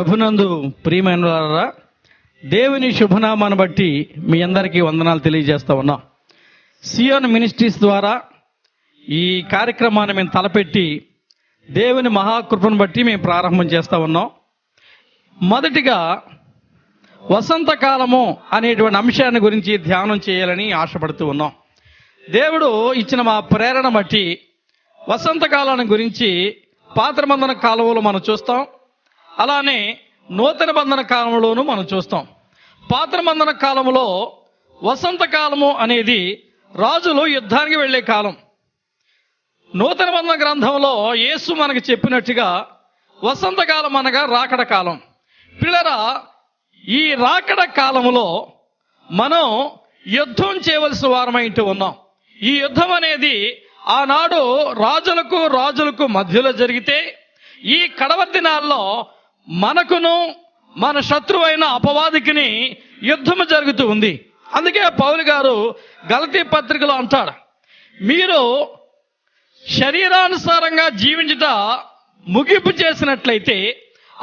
ప్రభునందు ప్రియమైన వారా, దేవుని శుభనామాన్ని బట్టి మీ అందరికీ వందనాలు తెలియజేస్తా ఉన్నాం. సియోన్ మినిస్ట్రీస్ ద్వారా ఈ కార్యక్రమాన్ని మేము తలపెట్టి దేవుని మహాకృపను బట్టి మేము ప్రారంభం చేస్తూ ఉన్నాం. మొదటిగా వసంతకాలము అనేటువంటి అంశాన్ని గురించి ధ్యానం చేయాలని ఆశపడుతూ ఉన్నాం. దేవుడు ఇచ్చిన మా ప్రేరణ బట్టి వసంతకాలాన్ని గురించి పాత నిబంధన కాలంలో మనం చూస్తాం, అలానే నూతన బంధన కాలంలోనూ మనం చూస్తాం. పాత నిబంధన కాలంలో వసంతకాలము అనేది రాజులు యుద్ధానికి వెళ్ళే కాలం. నూతన బంధన గ్రంథంలో యేసు మనకు చెప్పినట్టుగా వసంతకాలం అనగా రాకడ కాలం. పిల్లరా, ఈ రాకడ కాలంలో మనం యుద్ధం చేయవలసిన వారమై ఉన్నాం. ఈ యుద్ధం అనేది ఆనాడు రాజులకు మధ్యలో జరిగితే, ఈ కడవ దినాల్లో మనకును మన శత్రువైన అపవాదికిని యుద్ధము జరుగుతూ ఉంది. అందుకే పౌలు గారు గలతీ పత్రికలో అంటాడు, మీరు శరీరానుసారంగా జీవించుట ముగింపు చేసినట్లయితే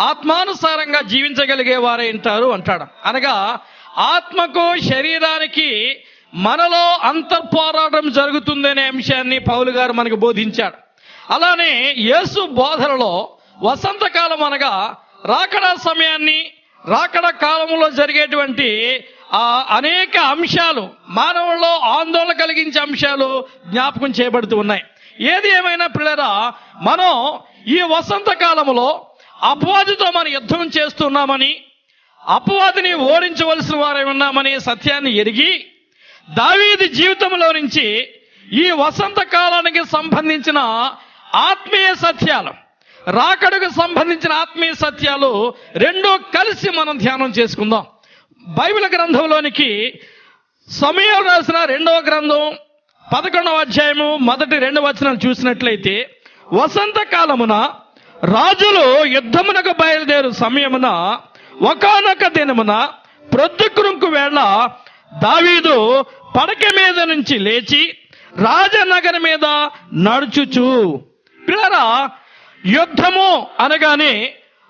ఆత్మానుసారంగా జీవించగలిగే వారే ఉంటారు అంటాడు. అనగా ఆత్మకు శరీరానికి మనలో అంతర్పోరాటం జరుగుతుందనే అంశాన్ని పౌలు గారు మనకు బోధించాడు. అలానే యేసు బోధనలో వసంతకాలం అనగా రాకడ సమయాన్ని, రాకడ కాలంలో జరిగేటువంటి అనేక అంశాలు, మానవుల్లో ఆందోళన కలిగించే అంశాలు జ్ఞాపకం చేయబడుతూ ఉన్నాయి. ఏది ఏమైనా పిల్లరా, మనం ఈ వసంతకాలంలో అపవాదితో మనం యుద్ధం చేస్తున్నామని, అపవాదిని ఓడించవలసిన వారై ఉన్నామని సత్యాన్ని ఎరిగి, దావీదు జీవితంలో నుంచి ఈ వసంత కాలానికి సంబంధించిన ఆత్మీయ సత్యాలు, రాకడకు సంబంధించిన ఆత్మీయ సత్యాలు రెండూ కలిసి మనం ధ్యానం చేసుకుందాం. బైబిల్ గ్రంథంలోనికి సమూయేలు రాసిన 2వ గ్రంథం 11వ అధ్యాయము 1-2 వచనాలు చూసినట్లయితే, వసంత కాలమున రాజులు యుద్ధమునకు బయలుదేరు సమయమున ఒకానొక దినమున ప్రొద్దుకృంకు వేళ దావీదు పడక మీద నుంచి లేచి రాజనగరం మీద నడుచుచు. పిల్లరా, యుద్ధము అనగానే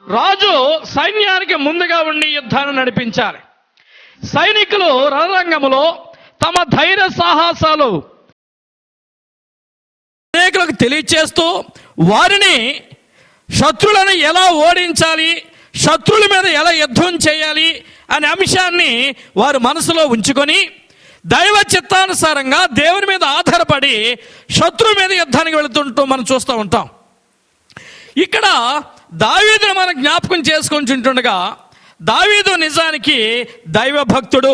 రాజు సైన్యానికి ముందుగా ఉండి యుద్ధాన్ని నడిపించాలి. సైనికులు రణరంగంలో తమ ధైర్య సాహసాలు అనేకులకు తెలియచేస్తూ వారిని శత్రులను ఎలా ఓడించాలి, శత్రువుల మీద ఎలా యుద్ధం చేయాలి అనే అంశాన్ని వారు మనసులో ఉంచుకొని దైవ చిత్తానుసారంగా దేవుని మీద ఆధారపడి శత్రువు మీద యుద్ధానికి వెళుతుంటూ మనం చూస్తూ ఉంటాం. ఇక్కడ దావీదును మనం జ్ఞాపకం చేసుకుంటుండగా, దావీదు నిజానికి దైవ భక్తుడు,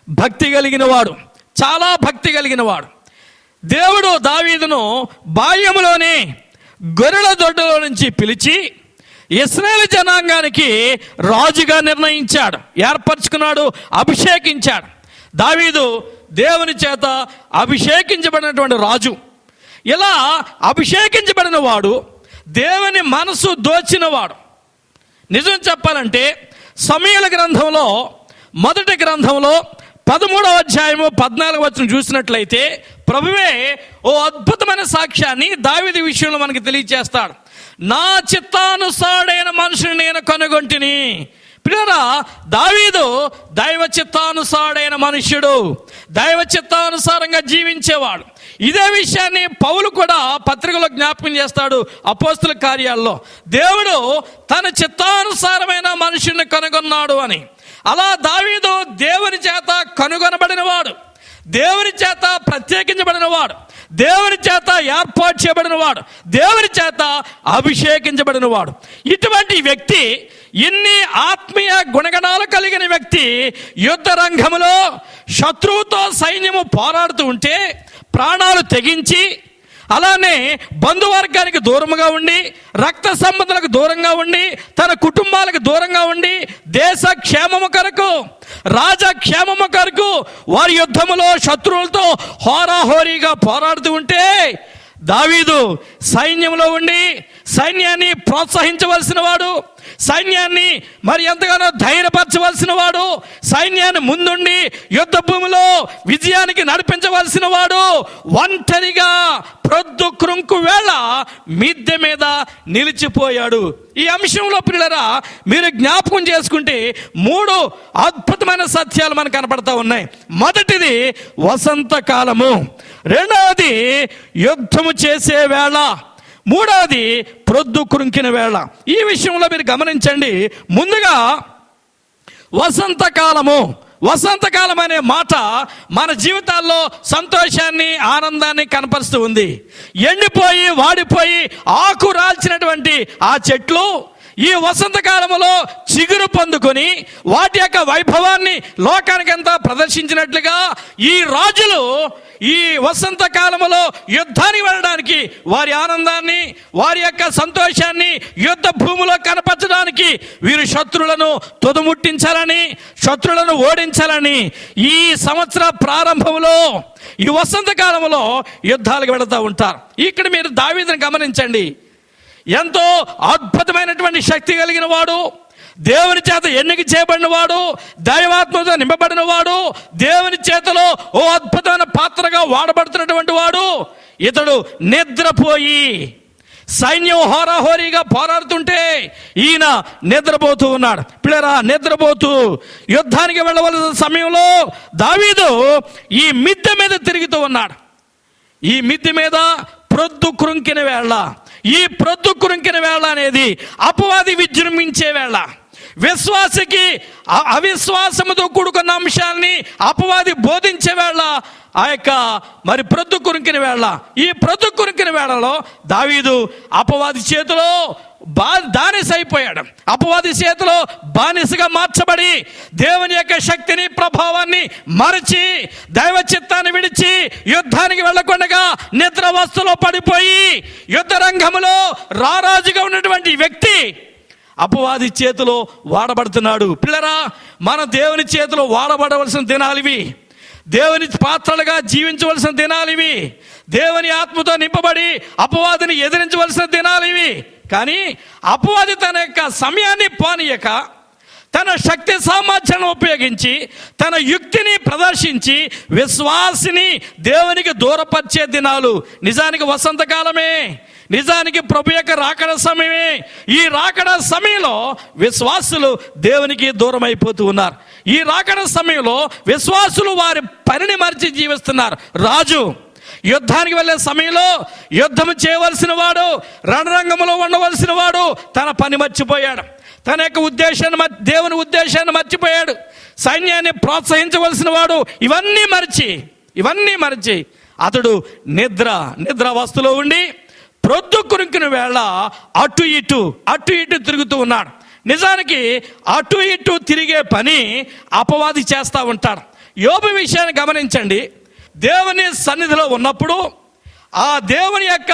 భక్తి కలిగిన వాడు, చాలా భక్తి కలిగిన వాడు. దేవుడు దావీదును బాల్యములోనే గొర్రెల దొడ్డులో నుంచి పిలిచి ఇశ్రాయేలు జనాంగానికి రాజుగా నిర్ణయించాడు, ఏర్పరచుకున్నాడు, అభిషేకించాడు. దావీదు దేవుని చేత అభిషేకించబడినటువంటి రాజు. ఇలా అభిషేకించబడిన వాడు దేవుని మనసు దోచినవాడు. నిజం చెప్పాలంటే సమూయేలు గ్రంథంలో మొదటి గ్రంథంలో 13వ అధ్యాయము 14వ వచనం చూసినట్లయితే ప్రభువే ఓ అద్భుతమైన సాక్ష్యాన్ని దావీదు విషయంలో మనకి తెలియజేస్తాడు. నా చిత్తానుసారుడైన మనుషుని నేను కనుగొంటిని. ప్రియరా, దావీదు దైవ చిత్తానుసారుడైన మనుష్యుడు, దైవ చిత్తానుసారంగా జీవించేవాడు. ఇదే విషయాన్ని పౌలు కూడా పత్రికలో జ్ఞాపకం చేస్తాడు. అపోస్తుల కార్యాల్లో దేవుడు తన చిత్తానుసారమైన మనుషుని కనుగొన్నాడు అని. అలా దావీదు దేవుని చేత కనుగొనబడినవాడు, దేవుని చేత ప్రత్యేకించబడినవాడు, దేవుని చేత ఏర్పాటు చేయబడినవాడు, దేవుని చేత అభిషేకించబడినవాడు. ఇటువంటి వ్యక్తి, ఇన్ని ఆత్మీయ గుణగణాలు కలిగిన వ్యక్తి యుద్ధ రంగంలో శత్రువుతో సైన్యము పోరాడుతూ ఉంటే ప్రాణాలు తెగించి, అలానే బంధువర్గానికి దూరంగా ఉండి, రక్త సంబంధాలకు దూరంగా ఉండి, తన కుటుంబాలకు దూరంగా ఉండి, దేశ క్షేమము కొరకు, రాజక్షేమము కొరకు వారి యుద్ధములో శత్రువులతో హోరాహోరీగా పోరాడుతూ ఉంటే దావీదు సైన్యంలో ఉండి సైన్యాన్ని ప్రోత్సహించవలసిన వాడు, సైన్యాన్ని మరి ఎంతగానో ధైర్యపరచవలసిన వాడు, సైన్యాన్ని ముందుండి యుద్ధ భూమిలో విజయానికి నడిపించవలసిన వాడు ఒంటరిగా ప్రొద్దు క్రొంకు వేళ మిద్దె మీద నిలిచిపోయాడు. ఈ అంశంలో పిల్లరా మీరు జ్ఞాపకం చేసుకుంటే 3 అద్భుతమైన సత్యాలు మనకు కనపడతా ఉన్నాయి. మొదటిది వసంతకాలము, రెండవది యుద్ధము చేసే వేళ, మూడవది ప్రొద్దు కృంకిన వేళ. ఈ విషయంలో మీరు గమనించండి. ముందుగా వసంతకాలము. వసంతకాలం అనే మాట మన జీవితాల్లో సంతోషాన్ని, ఆనందాన్ని కనపరుస్తూ ఉంది. ఎండిపోయి వాడిపోయి ఆకు రాల్చినటువంటి ఆ చెట్లు ఈ వసంతకాలంలో చిగురు పొందుకొని వాటి యొక్క వైభవాన్ని లోకానికంతా ప్రదర్శించినట్లుగా ఈ రాజులు ఈ వసంత కాలంలో యుద్ధానికి వెళ్ళడానికి వారి ఆనందాన్ని, వారి యొక్క సంతోషాన్ని యుద్ధ భూమిలో కనపరచడానికి వీరు శత్రులను తుదముట్టించాలని, శత్రులను ఓడించాలని ఈ సంవత్సర ప్రారంభంలో ఈ వసంత కాలంలో యుద్ధాలకు వెళుతూ ఉంటారు. ఇక్కడ మీరు దావీదుని గమనించండి. ఎంతో అద్భుతమైనటువంటి శక్తి కలిగిన వాడు, దేవుని చేత ఎన్నిక చేయబడిన వాడు, దైవాత్మతో నింపబడిన వాడు, దేవుని చేతలో ఓ అద్భుతమైన పాత్రగా వాడబడుతున్నటువంటి వాడు. ఇతడు నిద్రపోయి సైన్యం హోరాహోరీగా పోరాడుతుంటే ఈయన నిద్రపోతూ ఉన్నాడు. పిల్లరా, నిద్రపోతూ యుద్ధానికి వెళ్ళవలసిన సమయంలో దావీదు ఈ మిద్దె మీద తిరుగుతూ ఉన్నాడు. ఈ మిద్దె మీద ప్రొద్దు కృంకిన వేళ. ఈ ప్రొద్దు కృంకిన వేళ అనేది అపవాది విజృంభించే వేళ. విశ్వాసకి అవిశ్వాసముతో కూడుకున్న అంశాన్ని అపవాది బోధించే వేళ ఆ యొక్క మరి ప్రొద్దు కురింకిన వేళ. ఈ ప్రొద్దు కురింకిన వేళలో దావీదు అపవాది చేతిలో బానిస అయిపోయాడు. అపవాది చేతిలో బానిసగా మార్చబడి దేవుని యొక్క శక్తిని, ప్రభావాన్ని మరచి దైవ చిత్తాన్ని విడిచి యుద్ధానికి వెళ్ళకుండా నిద్రావస్థలో పడిపోయి యుద్ధ రంగంలో రారాజుగా ఉన్నటువంటి వ్యక్తి అపవాది చేతిలో వాడబడుతున్నాడు. పిల్లరా, మన దేవుని చేతిలో వాడబడవలసిన దినాలు ఇవి. దేవుని పాత్రలుగా జీవించవలసిన దినాలు ఇవి. దేవుని ఆత్మతో నింపబడి అపవాదిని ఎదిరించవలసిన దినాలు ఇవి. కానీ అపవాది తన యొక్క సమయాన్ని పోనీయక, తన శక్తి సామర్థ్యాన్ని ఉపయోగించి, తన యుక్తిని ప్రదర్శించి విశ్వాసిని దేవునికి దూరపరిచే దినాలు నిజానికి వసంతకాలమే. నిజానికి ప్రభు యొక్క రాకడ సమయమే. ఈ రాకడ సమయంలో విశ్వాసులు దేవునికి దూరం అయిపోతూ ఉన్నారు. ఈ రాకడ సమయంలో విశ్వాసులు వారి పనిని మరిచి జీవిస్తున్నారు. రాజు యుద్ధానికి వెళ్ళే సమయంలో యుద్ధం చేయవలసిన వాడు, రణరంగంలో ఉండవలసిన వాడు తన పని మర్చిపోయాడు. తన యొక్క ఉద్దేశాన్ని, దేవుని ఉద్దేశాన్ని మర్చిపోయాడు. సైన్యాన్ని ప్రోత్సహించవలసిన వాడు ఇవన్నీ మరిచి అతడు నిద్రావస్థలో ఉండి ప్రొద్దు కురింకిన వేళ అటు ఇటు తిరుగుతూ ఉన్నాడు. నిజానికి అటు ఇటు తిరిగే పని అపవాది చేస్తూ ఉంటాడు. యోబు విషయాన్ని గమనించండి. దేవుని సన్నిధిలో ఉన్నప్పుడు ఆ దేవుని యొక్క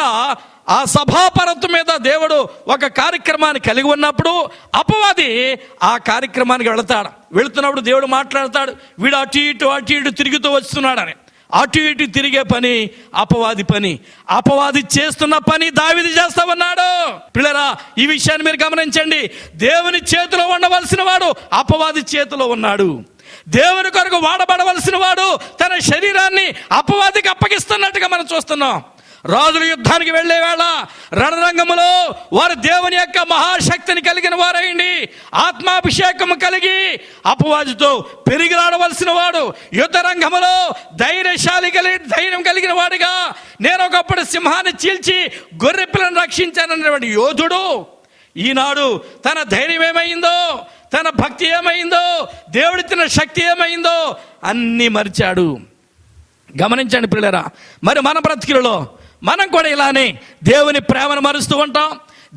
ఆ సభాపరత్వం మీద దేవుడు ఒక కార్యక్రమాన్ని కలిగి ఉన్నప్పుడు అపవాది ఆ కార్యక్రమానికి వెళుతున్నప్పుడు దేవుడు మాట్లాడతాడు, వీడు అటు ఇటు తిరుగుతూ వస్తున్నాడని. అటు ఇటు తిరిగే పని అపవాది పని. అపవాది చేస్తున్న పని దావీదు చేస్తా ఉన్నాడు. పిల్లరా, ఈ విషయాన్ని మీరు గమనించండి. దేవుని చేతిలో ఉండవలసిన వాడు అపవాది చేతిలో ఉన్నాడు. దేవుని కొరకు వాడబడవలసిన వాడు తన శరీరాన్ని అపవాదికి అప్పగిస్తున్నట్టుగా మనం చూస్తున్నాం. రాజులు యుద్ధానికి వెళ్లే వేళ రణరంగములో వారు దేవుని యొక్క మహాశక్తిని కలిగిన వారైంది, ఆత్మాభిషేకము కలిగి అపవాదితో పెరిగిరాడవలసిన వాడు, యుద్ధ రంగములో ధైర్యం కలిగిన వాడిగా, నేను ఒకప్పుడు సింహాన్ని చీల్చి గొర్రె పిల్లను రక్షించానన్నటువంటి యోధుడు ఈనాడు తన ధైర్యం ఏమైందో, తన భక్తి ఏమైందో, దేవుడిచ్చిన శక్తి ఏమైందో అన్నీ మరిచాడు. గమనించండి పిల్లరా, మరి మన బ్రతికిలలో మనం కూడా ఇలానే దేవుని ప్రేమను మరుస్తూ ఉంటాం,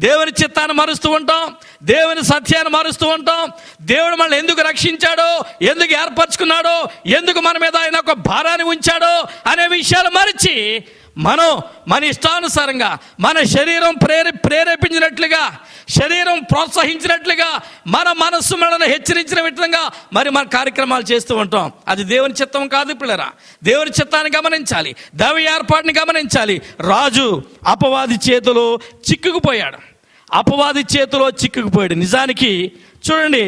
దేవుని చిత్తాన్ని మరుస్తూ ఉంటాం, దేవుని సత్యాన్ని మరుస్తూ ఉంటాం. దేవుడు మనల్ని ఎందుకు రక్షించాడో, ఎందుకు ఏర్పరచుకున్నాడో, ఎందుకు మన మీద ఆయన ఒక భారాన్ని ఉంచాడో అనే విషయాలు మరిచి మనం మన ఇష్టానుసారంగా మన శరీరం ప్రేరేపించినట్లుగా, శరీరం ప్రోత్సహించినట్లుగా, మన మనస్సు మనల్ని హెచ్చరించిన విధంగా మరి మన కార్యక్రమాలు చేస్తూ ఉంటాం. అది దేవుని చిత్తం కాదు పిల్లరా. దేవుని చిత్తాన్ని గమనించాలి, దైవ ఏర్పాటుని గమనించాలి. రాజు అపవాది చేతిలో చిక్కుకుపోయాడు. నిజానికి చూడండి,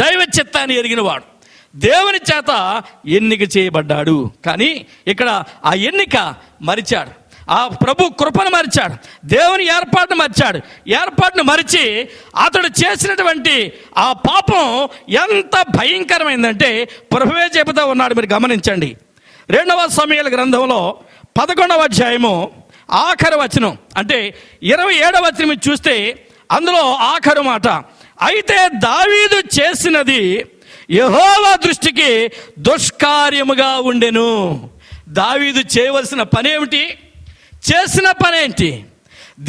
దైవ చిత్తాన్ని ఎరిగినవాడు దేవుని చేత ఎన్నిక చేయబడ్డాడు. కానీ ఇక్కడ ఆ ఎన్నిక మరిచాడు. ఆ ప్రభు కృపను మరిచాడు, దేవుని ఏర్పాటును మరిచాడు. ఏర్పాటును మరిచి అతడు చేసినటువంటి ఆ పాపం ఎంత భయంకరమైందంటే ప్రభువే చెబుతూ ఉన్నాడు. మీరు గమనించండి. 2వ సమూయేలు గ్రంథంలో 11వ అధ్యాయము ఆఖరి వచనం, అంటే 27వ వచనం చూస్తే అందులో ఆఖరు మాట, అయితే దావీదు చేసినది యెహోవా దృష్టికి దుష్కార్యముగా ఉండెను. దావీదు చేయవలసిన పనేమిటి? చేసిన పనేంటి?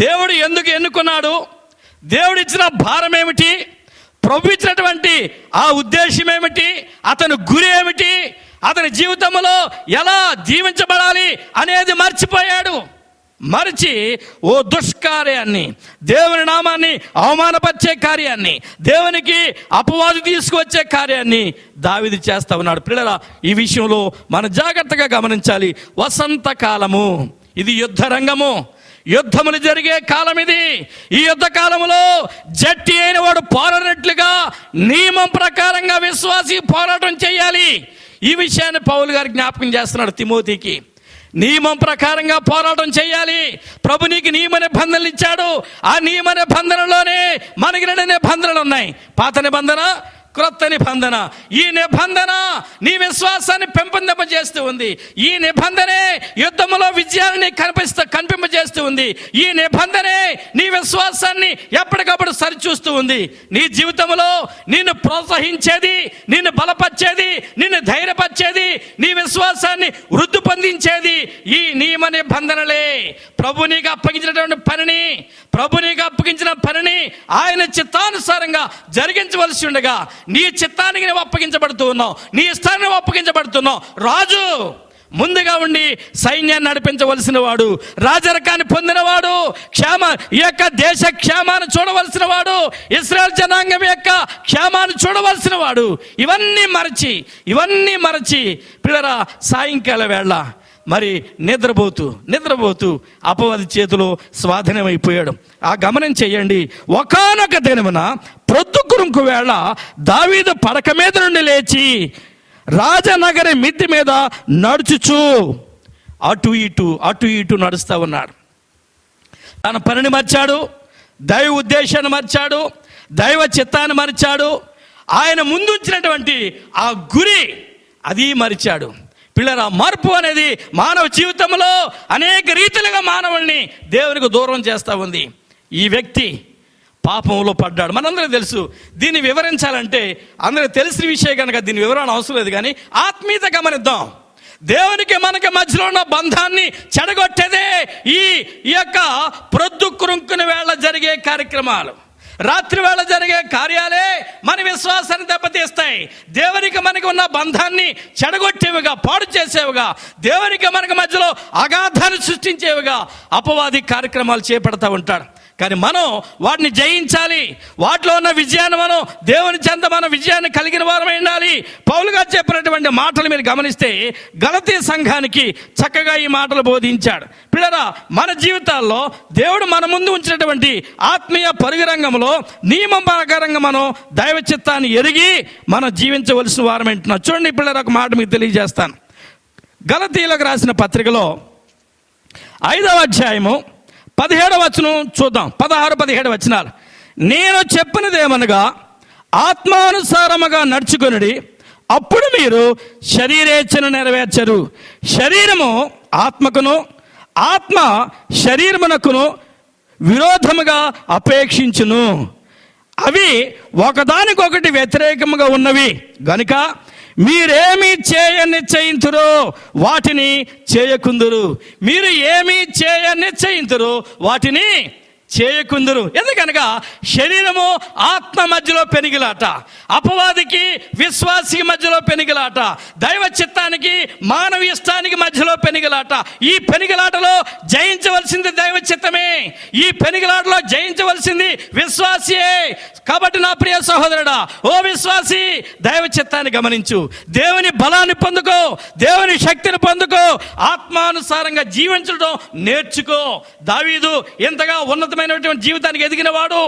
దేవుడు ఎందుకు ఎన్నుకున్నాడు? దేవుడు ఇచ్చిన భారం ఏమిటి? ప్రభు ఇచ్చినటువంటి ఆ ఉద్దేశం ఏమిటి? అతని గురి ఏమిటి? అతని జీవితంలో ఎలా జీవించబడాలి అనేది మర్చిపోయాడు. మరిచి ఓ దుష్కార్యాన్ని, దేవుని నామాన్ని అవమానపరిచే కార్యాన్ని, దేవునికి అపవాదు తీసుకువచ్చే కార్యాన్ని దావీదు చేస్తా ఉన్నాడు. పిల్లల, ఈ విషయంలో మనం జాగ్రత్తగా గమనించాలి. వసంతకాలము, ఇది యుద్ధ రంగము, యుద్ధములు జరిగే కాలం ఇది. ఈ యుద్ధ కాలంలో జట్టి అయిన వాడు పోరాడినట్లుగా నియమం ప్రకారంగా విశ్వాసి పోరాటం చేయాలి. ఈ విషయాన్ని పౌలు గారు జ్ఞాపకం చేస్తున్నాడు తిమోతికి. నియమం ప్రకారంగా పోరాటం చేయాలి. ప్రభు నీకు నియమ నిబంధనలు ఇచ్చాడు. ఆ నియమ నిబంధనలోనే మనకి 2 నిబంధనలు ఉన్నాయి, పాత నిబంధన, క్రొత్త నిబంధన. ఈ నిబంధన నీ విశ్వాసాన్ని పెంపొందింపజేస్తూ ఉంది. ఈ నిబంధనే యుద్ధంలో విజయాన్ని కనిపింపజేస్తూ ఉంది. ఈ నిబంధనే నీ విశ్వాసాన్ని ఎప్పటికప్పుడు సరిచూస్తూ ఉంది. నీ జీవితంలో నిన్ను ప్రోత్సహించేది, నిన్ను బలపరిచేది, నిన్ను ధైర్యపరిచేది, నీ విశ్వాసాన్ని వృద్ధి పొందించేది ఈ నియమ నిబంధనలే. ప్రభు నీకు అప్పగించినటువంటి పనిని, ప్రభు నీకు అప్పగించిన పనిని ఆయన చిత్తానుసారంగా జరిగించవలసి ఉండగా నీ చిత్తానికి నువ్వు అప్పగించబడుతూ ఉన్నావు, నీ ఇష్టాన్ని నువ్వు అప్పగించబడుతున్నావు. రాజు ముందుగా ఉండి సైన్యాన్ని నడిపించవలసిన వాడు, రాజరకాన్ని పొందినవాడు, ఈ యొక్క దేశ క్షేమాన్ని చూడవలసిన వాడు, ఇశ్రాయేల్ జనాంగం యొక్క క్షేమాన్ని చూడవలసిన వాడు. ఇవన్నీ మరచి పిల్లరా సాయంకాల వేళ మరి నిద్రపోతూ అపవాది చేతిలో స్వాధీనమైపోయాడు. ఆ గమనం చేయండి. ఒకానొక దినమున ప్రొద్దుకురుంకు వేళ దావీదు పడక మీద నుండి లేచి రాజనగరి మిద్ది మీద నడుచుచు అటు ఇటు నడుస్తూ ఉన్నాడు. తన పనిని మర్చాడు, దైవ ఉద్దేశాన్ని మర్చాడు, దైవ చిత్తాన్ని మర్చాడు, ఆయన ముందుంచినటువంటి ఆ గురి అది మరిచాడు. పిల్లరా, మార్పు అనేది మానవ జీవితంలో అనేక రీతిలుగా మానవుల్ని దేవునికి దూరం చేస్తూ ఉంది. ఈ వ్యక్తి పాపంలో పడ్డాడు. మనందరికీ తెలుసు. దీన్ని వివరించాలంటే అందరికి తెలిసిన విషయం కనుక దీని వివరణ అవసరం లేదు. కానీ ఆత్మీయత గమనిద్దాం. దేవునికి మనకి మధ్యలో ఉన్న బంధాన్ని చెడగొట్టేదే ఈ యొక్క ప్రొద్దుకురుంకుని వేళ జరిగే కార్యక్రమాలు, రాత్రి వేళ జరిగే కార్యాలే మన విశ్వాసాన్ని దెబ్బతీస్తాయి. దేవునికి మనకి ఉన్న బంధాన్ని చెడగొట్టేవిగా, పాడు చేసేవిగా, దేవునికి మనకి మధ్యలో అగాధాన్ని సృష్టించేవిగా అపవాది కార్యక్రమాలు చేపడతా ఉంటాడు. కానీ మనం వాటిని జయించాలి. వాటిలో ఉన్న విజయాన్ని మనం దేవుని చెంత మన విజయాన్ని కలిగిన వారమై ఉండాలి. పౌలు గారు చెప్పినటువంటి మాటలు మీరు గమనిస్తే గలతీ సంఘానికి చక్కగా ఈ మాటలు బోధించాడు. పిల్లరా, మన జీవితాల్లో దేవుడు మన ముందు ఉంచినటువంటి ఆత్మీయ పరుగురంగంలో నియమం ప్రకారంగా మనం దైవ చిత్తాన్ని ఎరిగి మనం జీవించవలసిన వారం అంటున్నాం. చూడండి పిల్లరా, ఒక మాట మీకు తెలియజేస్తాను. గలతీయులకు రాసిన పత్రికలో 5వ అధ్యాయము 17వ వచనం చూద్దాం. 16-17 వచనాలు. నేను చెప్పినదేమనగా ఆత్మానుసారముగా నడుచుకొనుడి, అప్పుడు మీరు శరీరేచ్ఛను నెరవేర్చరు. శరీరము ఆత్మకును, ఆత్మ శరీరమునకును విరోధముగా అపేక్షించును. అవి ఒకదానికొకటి వ్యతిరేకముగా ఉన్నవి గనుక మీరేమి చేయనిశ్చయింతురో వాటిని చేయకుందురు. మీరు ఏమి చేయనిశ్చయింతురో వాటిని చేయకుందురు. ఎందుకనగా శరీరము ఆత్మ మధ్యలో పెనిగిలాట, అపవాదికి విశ్వాసికి మధ్యలో పెనిగిలాట, దైవ చిత్తానికి మానవ ఇష్టానికి మధ్యలో పెనిగిలాట. ఈ పెనిగిలాటలో జయించవలసింది దైవ చిత్తమే, ఈ పెనిగిలాటలో జయించవలసింది విశ్వాసియే. కాబట్టి నా ప్రియ సహోదరుడా, ఓ విశ్వాసి, దైవ చిత్తాన్ని గమనించు, దేవుని బలాన్ని పొందుకో, దేవుని శక్తిని పొందుకో, ఆత్మానుసారంగా జీవించడం నేర్చుకో. దావీదు ఎంతగా ఉన్నతమైనటువంటి జీవితానికి ఎదిగిన వాడు,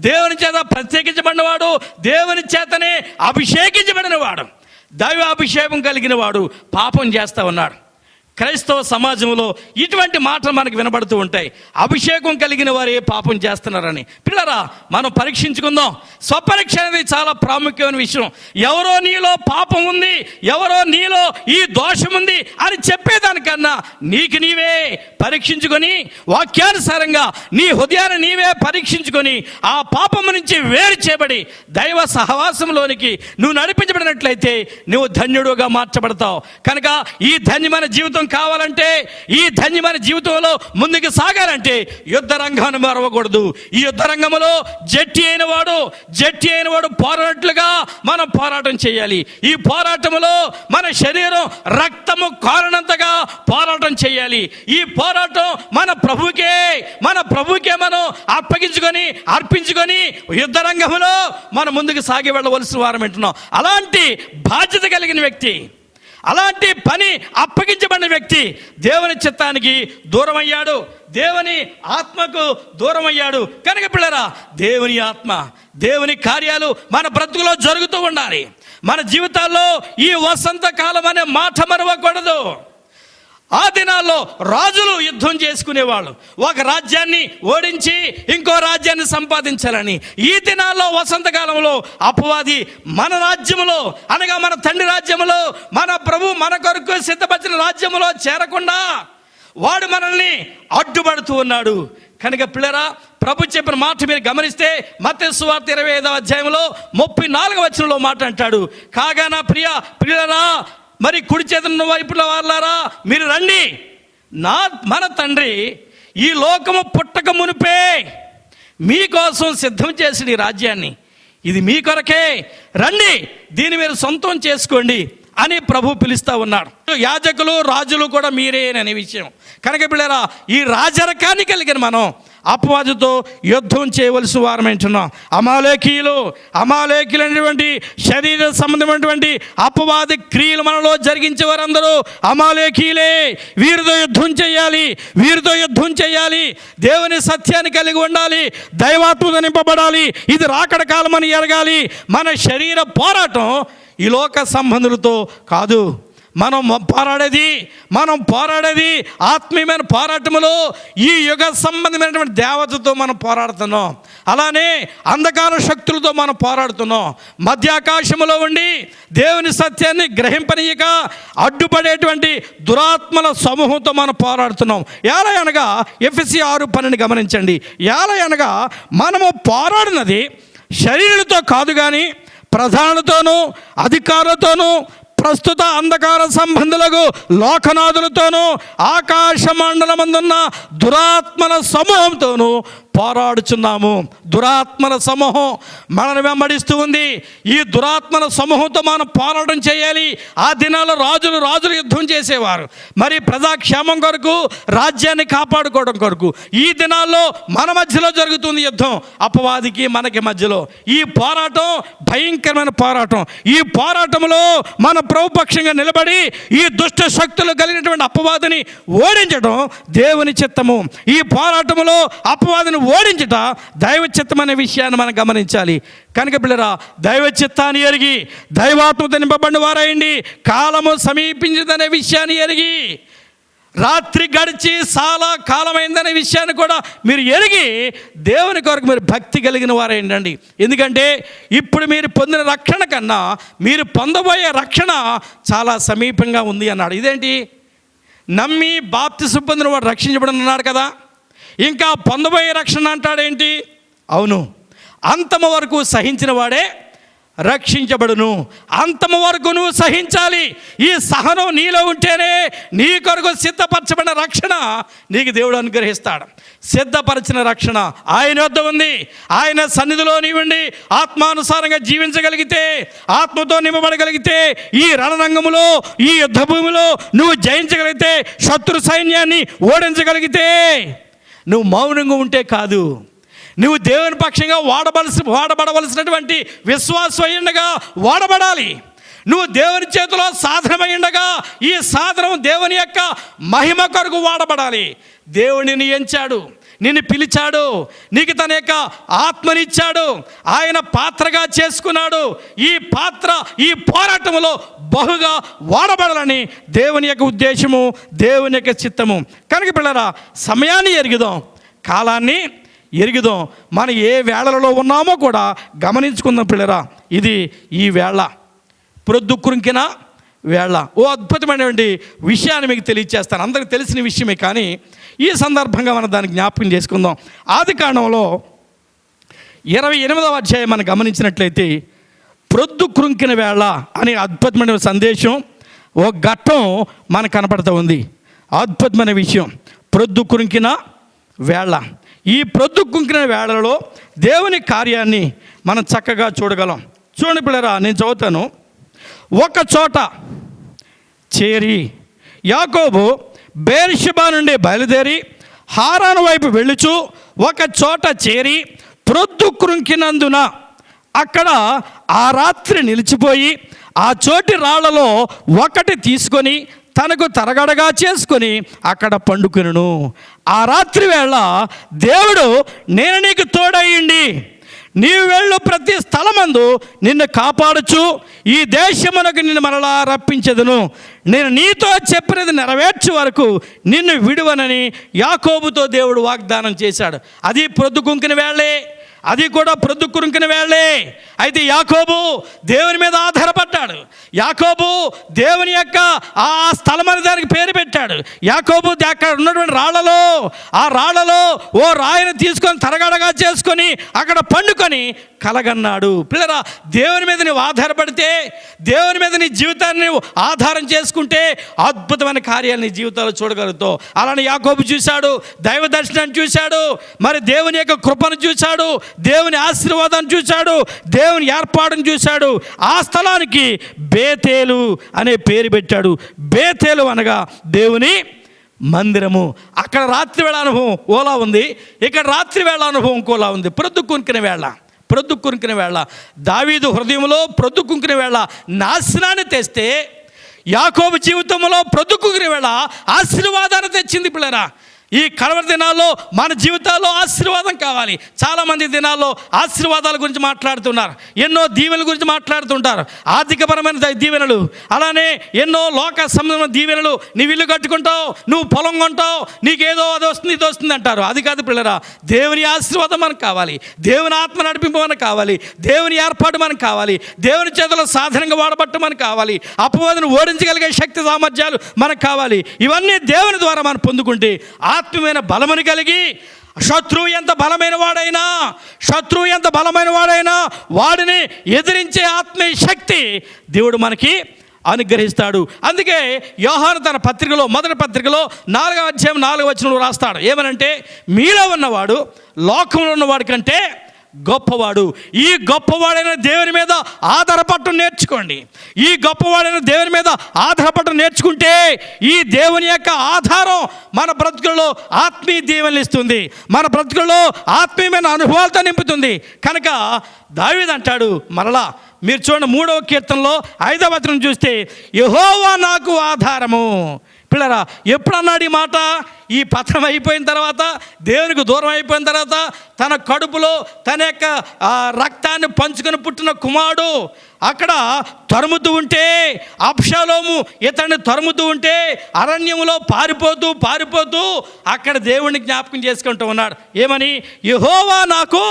దేవుని చేత ప్రత్యేకించబడిన వాడు, దేవుని చేతనే అభిషేకించబడిన వాడు, దైవ అభిషేకం కలిగిన వాడు పాపం చేస్తా ఉన్నాడు. క్రైస్తవ సమాజంలో ఇటువంటి మాటలు మనకు వినబడుతూ ఉంటాయి. అభిషేకం కలిగిన వారు ఏ పాపం చేస్తున్నారని. పిల్లరా, మనం పరీక్షించుకుందాం. స్వపరీక్ష అనేది చాలా ప్రాముఖ్యమైన విషయం. ఎవరో నీలో పాపం ఉంది, ఎవరో నీలో ఈ దోషం ఉంది అని చెప్పేదానికన్నా నీకు నీవే పరీక్షించుకొని, వాక్యానుసారంగా నీ హృదయాన్ని నీవే పరీక్షించుకొని ఆ పాపము నుంచి వేరు చేయబడి దైవ సహవాసంలోనికి నువ్వు నడిపించబడినట్లయితే నువ్వు ధన్యుడుగా మార్చబడతావు. కనుక ఈ ధన్యమైన జీవితం కావాలంటే, ఈ ధన్యమైన జీవితంలో ముందుకు సాగాలంటే యుద్ధ రంగాన్ని మరవకూడదు. ఈ యుద్ధ రంగంలో జట్టి అయిన వాడు పోరాటట్లుగా మనం పోరాటం చేయాలి. ఈ పోరాటంలో మన శరీరం రక్తము కారణంతగా పోరాటం చేయాలి. ఈ పోరాటం మన ప్రభువుకే మనం అర్పించుకొని యుద్ధ రంగంలో మనం ముందుకు సాగి వెళ్ళవలసిన వారం వింటున్నాం. అలాంటి బాధ్యత కలిగిన వ్యక్తి, అలాంటి పని అప్పగించబడిన వ్యక్తి దేవుని చిత్తానికి దూరమయ్యాడు, దేవుని ఆత్మకు దూరమయ్యాడు. కనుక పిల్లరా, దేవుని ఆత్మ, దేవుని కార్యాలు మన బ్రతుకులో జరుగుతూ ఉండాలి. మన జీవితాల్లో ఈ వసంతకాలం అనే మాట మరవకూడదు. ఆ దినాల్లో రాజులు యుద్ధం చేసుకునేవాళ్ళు, ఒక రాజ్యాన్ని ఓడించి ఇంకో రాజ్యాన్ని సంపాదించాలని. ఈ దినాల్లో వసంతకాలంలో అపవాది మన రాజ్యములో, అనగా మన తండ్రి రాజ్యములో, మన ప్రభు మన కొరకు సిద్ధపరిచిన రాజ్యములో చేరకుండా వాడు మనల్ని అడ్డుపడుతూ ఉన్నాడు. కనుక పిల్లరా, ప్రభు చెప్పిన మాట మీరు గమనిస్తే మత్తయి సువార్త 25వ అధ్యాయంలో 34వ వచనంలో మాట అంటాడు, కాగా నా ప్రియులరా, మరి కుడి చేతున్న వైపుల వారులారా మీరు రండి, మన తండ్రి ఈ లోకము పుట్టక మునిపే మీకోసం సిద్ధం చేసిన ఈ రాజ్యాన్ని, ఇది మీ కొరకే, రండి దీన్ని మీరు సొంతం చేసుకోండి అని ప్రభు పిలుస్తూ ఉన్నాడు. యాజకులు రాజులు కూడా మీరే అనే విషయం. కనుక పిల్లరా, ఈ రాజరకాన్ని కలిగిన మనం అపవాదితో యుద్ధం చేయవలసిన వారం ఏంటున్నాం. అమాలేకీలైనటువంటి శరీర సంబంధమైనటువంటి అపవాది క్రియలు మనలో జరిగించే వారందరూ అమాలేకీలే. వీరితో యుద్ధం చేయాలి. దేవుని సత్యాన్ని కలిగి ఉండాలి, దైవాత్మతో నింపబడాలి. ఇది రాకడ కాలం అని ఎరగాలి. మన శరీర పోరాటం ఈ లోక సంబంధులతో కాదు. మనం పోరాడేది ఆత్మీయమైన పోరాటములో ఈ యుగ సంబంధమైనటువంటి దేవతతో మనం పోరాడుతున్నాం. అలానే అంధకార శక్తులతో మనం పోరాడుతున్నాం. మధ్యాకాశములో ఉండి దేవుని సత్యాన్ని గ్రహింపనీయక అడ్డుపడేటువంటి దురాత్మల సమూహంతో మనం పోరాడుతున్నాం. ఎలా అనగా ఎఫెసీ 6:12 గమనించండి. ఎలా అనగా మనము పోరాడినది శరీరులతో కాదు కానీ ప్రధానులతోనూ అధికారులతోనూ ప్రస్తుత అంధకార సంబంధులకు లోకనాథులతోనూ ఆకాశ మండలమందున్న దురాత్మల సమూహంతోనూ పోరాడుచున్నాము. దురాత్మల సమూహం మనల్ని వెంబడిస్తూ ఉంది. ఈ దురాత్మల సమూహంతో మనం పోరాటం చేయాలి. ఆ దినాల్లో రాజులు యుద్ధం చేసేవారు, మరి ప్రజాక్షేమం కొరకు, రాజ్యాన్ని కాపాడుకోవడం కొరకు. ఈ దినాల్లో మన మధ్యలో జరుగుతుంది యుద్ధం, అపవాదికి మనకి మధ్యలో. ఈ పోరాటం భయంకరమైన పోరాటం. ఈ పోరాటంలో మన ప్రభుపక్షంగా నిలబడి ఈ దుష్ట శక్తులు కలిగినటువంటి అపవాదిని ఓడించడం దేవుని చిత్తము. ఈ పోరాటంలో అపవాదిని ఓడించట దైవ చిత్తం అనే విషయాన్ని మనం గమనించాలి. కనుక పిల్లరా, దైవ చిత్తాన్ని ఎరిగి దైవాత్మతో నింపబడిన వారైంది. కాలము సమీపించిందనే విషయాన్ని ఎరిగి, రాత్రి గడిచి చాలా కాలమైందనే విషయాన్ని కూడా మీరు ఎరిగి దేవుని కొరకు మీరు భక్తి కలిగిన వారైందండి. ఎందుకంటే ఇప్పుడు మీరు పొందిన రక్షణ కన్నా మీరు పొందబోయే రక్షణ చాలా సమీపంగా ఉంది అన్నాడు. ఇదేంటి, నమ్మి బాప్తిసం పొందిన వాడు రక్షించబడిన అన్నాడు కదా, ఇంకా పొందబోయే రక్షణ అంటాడేంటి? అవును, అంతము వరకు సహించిన వాడే రక్షించబడును. అంతము వరకు నువ్వు సహించాలి. ఈ సహనం నీలో ఉంటేనే నీ కొరకు సిద్ధపరచబడిన రక్షణ నీకు దేవుడు అనుగ్రహిస్తాడు. సిద్ధపరిచిన రక్షణ ఆయన వద్ద ఉంది. ఆయన సన్నిధిలో నీవుండి ఆత్మానుసారంగా జీవించగలిగితే, ఆత్మతో నింపబడగలిగితే, ఈ రణరంగములో, ఈ యుద్ధ భూమిలో నువ్వు జయించగలిగితే, శత్రు సైన్యాన్ని ఓడించగలిగితే, నువ్వు మౌనంగా ఉంటే కాదు, నువ్వు దేవుని పక్షంగా వాడబడవలసినటువంటి విశ్వాసమైండగా వాడబడాలి. నువ్వు దేవుని చేతిలో సాధనమైండగా ఈ సాధనం దేవుని యొక్క మహిమ కొరకు వాడబడాలి. దేవుడిని ఎంచాడు, నిన్ను పిలిచాడు, నీకు తన యొక్క ఆత్మనిచ్చాడు, ఆయన పాత్రగా చేసుకున్నాడు. ఈ పోరాటంలో బహుగా వాడబడాలని దేవుని యొక్క ఉద్దేశము, దేవుని యొక్క చిత్తము. కనుక పిల్లరా, సమయాన్ని ఎరుగుదాం, కాలాన్ని ఎరుగుదాం. మనం ఏ వేళలలో ఉన్నామో కూడా గమనించుకుందాం పిల్లరా. ఇది ఈ వేళ, ప్రొద్దుకురింకిన వేళ. ఓ అద్భుతమైనటువంటి విషయాన్ని మీకు తెలియజేస్తాను. అందరికీ తెలిసిన విషయమే, కానీ ఈ సందర్భంగా మనం దాన్ని జ్ఞాపకం చేసుకుందాం. ఆదికాండంలో 28వ అధ్యాయం మనం గమనించినట్లయితే, ప్రొద్దు కృంకిన వేళ అనే అద్భుతమైన సందేశం, ఓ ఘట్టం మనకు కనపడుతూ ఉంది. అద్భుతమైన విషయం, ప్రొద్దు కృంకిన వేళ. ఈ ప్రొద్దు కృంకిన వేళలో దేవుని కార్యాన్ని మనం చక్కగా చూడగలం. చూడండి పిల్లరా, నేను చదువుతాను. ఒక చోట చేరి యాకోబు బేర్షెబా నుండి బయలుదేరి హారాను వైపు వెళ్ళుచు ఒక చోట చేరి ప్రొద్దు కృంకినందున అక్కడ ఆ రాత్రి నిలిచిపోయి ఆ చోటి రాళ్లలో ఒకటి తీసుకొని తనకు తరగడగా చేసుకొని అక్కడ పండుకొనును. ఆ రాత్రి వేళ దేవుడు, నేను నీకు తోడయ్యండి, నీవు వెళ్ళు ప్రతి స్థలమందు నిన్ను కాపాడుచు ఈ దేశమునకు నిన్ను మరలా రప్పించెదను, నేను నీతో చెప్పినది నెరవేర్చే వరకు నిన్ను విడువనని యాకోబుతో దేవుడు వాగ్దానం చేశాడు. అది ప్రొద్దుకుంకిన వేళే, అది కూడా ప్రొద్దుకురుంకిన వేళే. అయితే యాకోబు దేవుని మీద ఆధారపడ్డాడు. యాకోబు దేవుని యొక్క ఆ స్థలమని దానికి పేరు పెట్టాడు. యాకోబు అక్కడ ఉన్నటువంటి ఆ రాళ్లలో ఓ రాయిని తీసుకొని తరగడగా చేసుకొని అక్కడ పండుకొని కలగన్నాడు. పిల్లరా, దేవుని మీద నువ్వు ఆధారపడితే, దేవుని మీద నీ జీవితాన్ని నువ్వు ఆధారం చేసుకుంటే అద్భుతమైన కార్యాలు నీ జీవితాల్లో చూడగలుగుతావు. అలానే యాకోబు చూశాడు, దైవ దర్శనాన్ని చూశాడు, మరి దేవుని యొక్క కృపను చూశాడు, దేవుని ఆశీర్వాదాన్ని చూశాడు, దేవుని ఏర్పాటును చూశాడు. ఆ స్థలానికి బేతేలు అనే పేరు పెట్టాడు. బేతేలు అనగా దేవుని మందిరము. అక్కడ రాత్రి వేళ అనుభవం ఓలా ఉంది, ఇక్కడ రాత్రి వేళ అనుభవం ఇంకోలా ఉంది. ప్రొద్దుకురికిన వేళ దావీదు హృదయంలో ప్రొద్దుకుంకిన వేళ నాశనాన్ని తెస్తే, యాకోబు జీవితంలో ప్రొద్దుకుంకిన వేళ ఆశీర్వాదాన్ని తెచ్చింది. పిల్లరా, ఈ కడవరి దినాల్లో మన జీవితాల్లో ఆశీర్వాదం కావాలి. చాలామంది దినాల్లో ఆశీర్వాదాల గురించి మాట్లాడుతున్నారు, ఎన్నో దీవెనల గురించి మాట్లాడుతుంటారు, ఆర్థికపరమైన దీవెనలు, అలానే ఎన్నో లోక సంబంధమైన దీవెనలు. నువ్వు ఇల్లు కట్టుకుంటావు, నువ్వు పొలం కొంటావు, నీకేదో అది వస్తుంది ఇది వస్తుంది అంటారు. అది కాదు పిల్లరా, దేవుని ఆశీర్వాదం మనకు కావాలి, దేవుని ఆత్మ నడిపింపు మనకు కావాలి, దేవుని ఏర్పాటు మనకు కావాలి, దేవుని చేతుల్లో సాధనంగా వాడబట్టు మనకు కావాలి, అపవాదును ఓడించగలిగే శక్తి సామర్థ్యాలు మనకు కావాలి. ఇవన్నీ దేవుని ద్వారా మనం పొందుకుంటే ఆత్మీయమైన బలముని కలిగి, శత్రువు ఎంత బలమైన వాడైనా వాడిని ఎదిరించే ఆత్మీయ శక్తి దేవుడు మనకి అనుగ్రహిస్తాడు. అందుకే యోహాను తన పత్రికలో, మొదటి పత్రికలో 4వ అధ్యాయం 4వ వచనంలో రాస్తాడు. ఏమనంటే, మీలో ఉన్నవాడు లోకంలో ఉన్నవాడి కంటే గొప్పవాడు. ఈ గొప్పవాడైన దేవుని మీద ఆధారపడటం నేర్చుకోండి. ఈ గొప్పవాడైన దేవుని మీద ఆధారపడటం నేర్చుకుంటే ఈ దేవుని యొక్క ఆధారం మన బ్రతుకుల్లో ఆత్మీయ దీవెనలు ఇస్తుంది, మన బ్రతుకుల్లో ఆత్మీయమైన అనుభవాలతో నింపుతుంది. కనుక దావీదు అంటాడు, మరలా మీరు చూడండి 3వ కీర్తనలో 5వ వచనం చూస్తే, యెహోవా నాకు ఆధారము. పిల్లరా, ఎప్పుడన్నాడు ఈ మాట? ఈ పతనం అయిపోయిన తర్వాత, దేవునికి దూరం అయిపోయిన తర్వాత, తన కడుపులో తన యొక్క రక్తాన్ని పంచుకొని పుట్టిన కుమారుడు అక్కడ తరుముతూ ఉంటే, అబ్షాలోము ఇతన్ని తరుముతూ ఉంటే అరణ్యములో పారిపోతూ అక్కడ దేవుడిని జ్ఞాపకం చేసుకుంటూ ఉన్నాడు. ఏమని? యెహోవా నాకు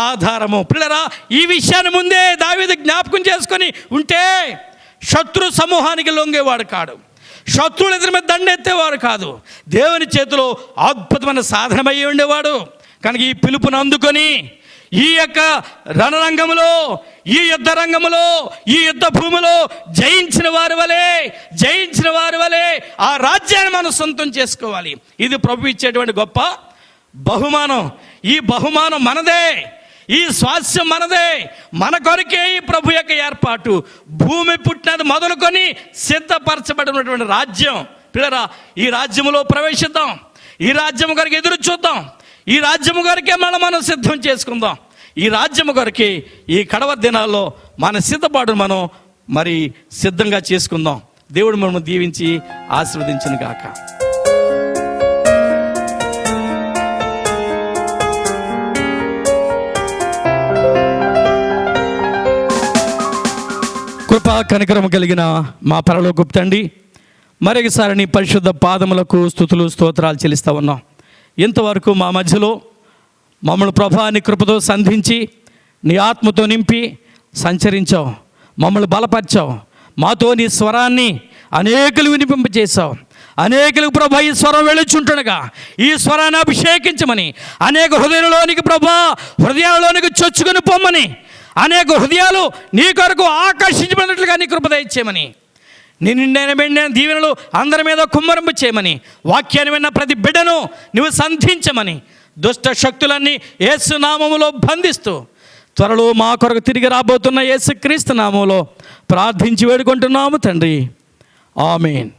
ఆధారము. పిల్లరా, ఈ విషయాన్ని ముందే దావీదు జ్ఞాపకం చేసుకొని ఉంటే శత్రు సమూహానికి లొంగేవాడు కాడు, శత్రువుల ఎదురు మీద దండెత్తేవాడు కాదు, దేవుని చేతిలో అద్భుతమైన సాధనమయ్యి ఉండేవాడు. కనుక ఈ పిలుపును అందుకొని ఈ యొక్క రణరంగంలో, ఈ యుద్ధ రంగంలో, ఈ యుద్ధ భూమిలో జయించిన వారి వలె ఆ రాజ్యాన్ని మనం సొంతం చేసుకోవాలి. ఇది ప్రభు ఇచ్చేటువంటి గొప్ప బహుమానం. ఈ బహుమానం మనదే, ఈ స్వాస్థ్యం మనదే, మన కొరకే ఈ ప్రభు యొక్క ఏర్పాటు. భూమి పుట్టినది మొదలుకొని సిద్ధపరచబడినటువంటి రాజ్యం. పిల్లరా, ఈ రాజ్యములో ప్రవేశిద్దాం, ఈ రాజ్యము కొరకు ఎదురు చూద్దాం, ఈ రాజ్యము కొరకే మనం సిద్ధం చేసుకుందాం. ఈ రాజ్యము కొరకే ఈ కడవరి దినాల్లో మన సిద్ధపాటును మనం మరి సిద్ధంగా చేసుకుందాం. దేవుడు మనము దీవించి ఆశీర్వదించును గాక. కృపా కనికరము కలిగిన మా పరలోకపు తండ్రి, మరొకసారి నీ పరిశుద్ధ పాదములకు స్తుతులు స్తోత్రాలు చెల్లిస్తూ ఉన్నాం. ఇంతవరకు మా మధ్యలో మమ్మల్ని ప్రభా నీ కృపతో సంధించి నీ ఆత్మతో నింపి సంచరించావు, మమ్మల్ని బలపరిచావు. మాతో నీ స్వరాన్ని అనేకులు వినిపింపచేశావు. అనేకులకు ప్రభా ఈ స్వరం వెళ్ళుచుంటుండగా ఈ స్వరాన్ని అభిషేకించమని, అనేక హృదయంలోనికి ప్రభా హృదయాల్లోనికి చొచ్చుకొని పొమ్మని, అనేక హృదయాలు నీ కొరకు ఆకర్షించబడినట్లుగా నీ కృప దయచేయమని, నీ నిండైన బిడ్డ దీవెనలు అందరి మీద కుమ్మరింపు చేయమని, వాక్యాన్ని విన్న ప్రతి బిడ్డను నువ్వు సంధించమని, దుష్ట శక్తులన్నీ యేసు నామములో బంధిస్తూ త్వరలో మా కొరకు తిరిగి రాబోతున్న యేసుక్రీస్తు నామములో ప్రార్థించి వేడుకుంటున్నాము తండ్రి. ఆమేన్.